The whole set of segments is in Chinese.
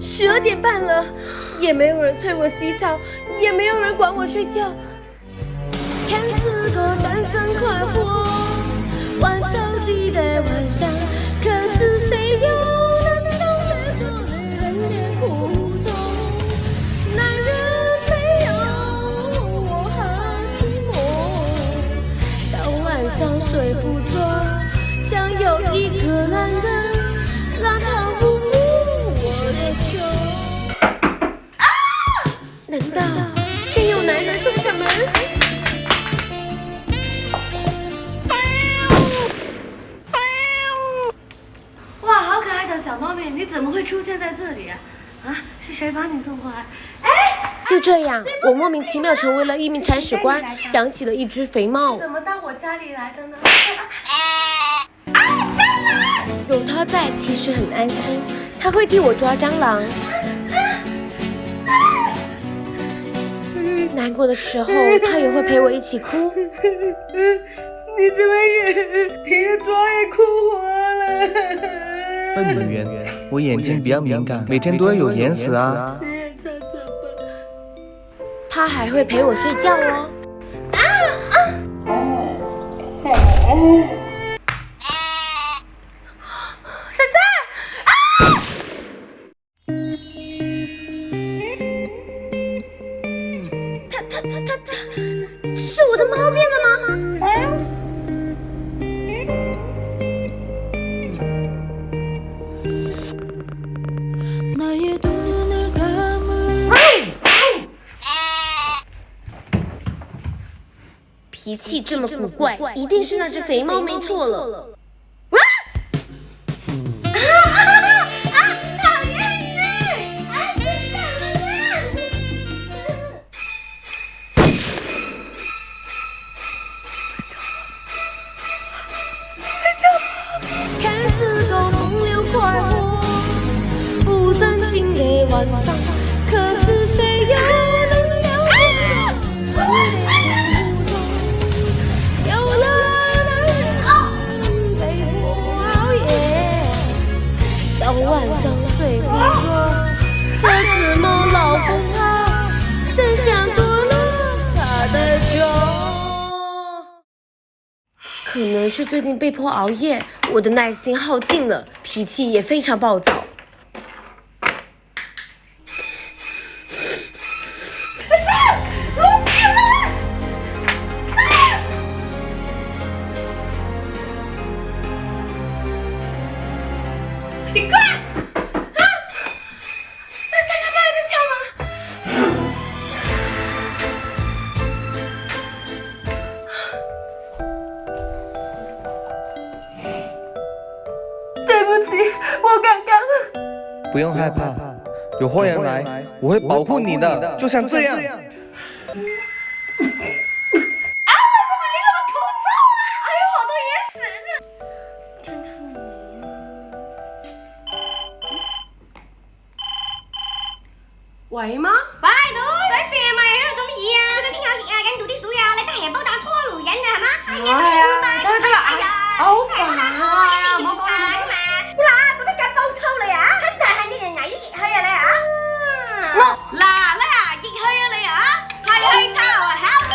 12点半了，也没有人催我洗澡，也没有人管我睡觉。看似个单身快活，玩手机的晚上，可是谁又能懂得做女人的苦衷？男人没有我好寂寞，到晚上睡不着，想有一个男人让他捂捂我的胸。难道真有男人送上门？哇，好可爱的小猫咪，你怎么会出现在这里啊？啊，是谁把你送过来？就这样，我莫名其妙成为了一名铲屎官，养起了一只肥猫。怎么到我家里来的呢？有它在，其实很安心。它会替我抓蟑螂。难过的时候，它也会陪我一起哭。你怎么也抓也哭活了？笨女人，我眼睛比较敏感，每天都要有眼屎啊。它还会陪我睡觉哦。它是我的猫变的吗？脾气这么古怪，一定是那只肥猫没错了。讨厌你！睡觉了啦！看似够风流快活，不正经的晚上，可是谁又能了解女人的苦衷？有了男人被迫熬夜，到晚上睡不着，这只猫老疯跑，真想夺了它的酒。可能是最近被迫熬夜，我的耐心耗尽了，脾气也非常暴躁。你快！啊！这3个半在敲门。对不起，我刚刚……不用害怕，有坏人来，我会保护你的，就像这样。喂嗎？喂，女仔 friend 咪喺度做乜嘢啊？最近天口熱啊，緊讀啲書啊，你得閒幫打拖女人啊，係嘛？係啊，得啦，哎呀，好煩啊，唔好講啦。好啦，做咩咁幫抽你啊？肯定係你人捱熱氣啊你啊！嗱你啊，熱氣啊你啊，係氣臭啊，烤臭，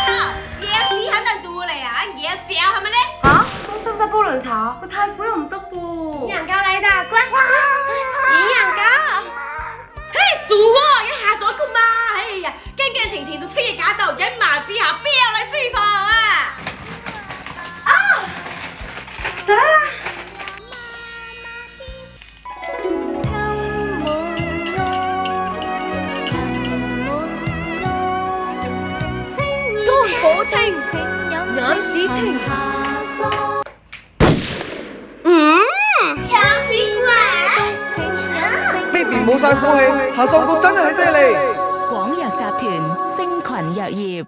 嘢屎肯定到你啊，嘢嚼係咪咧？嚇，咁使唔使煲涼茶？個太苦又唔得噃。營養膏嚟的，乖。營養膏。嘿，傻喎，一下鎖骨嘛！哎呀，驚驚停停到出夜架度，忍麻之下邊有你舒服啊！啊，得啦！肝火清，眼屎清。調皮鬼。 Baby 冇晒火氣，下喪局真係犀利。廣藥集團星群藥業。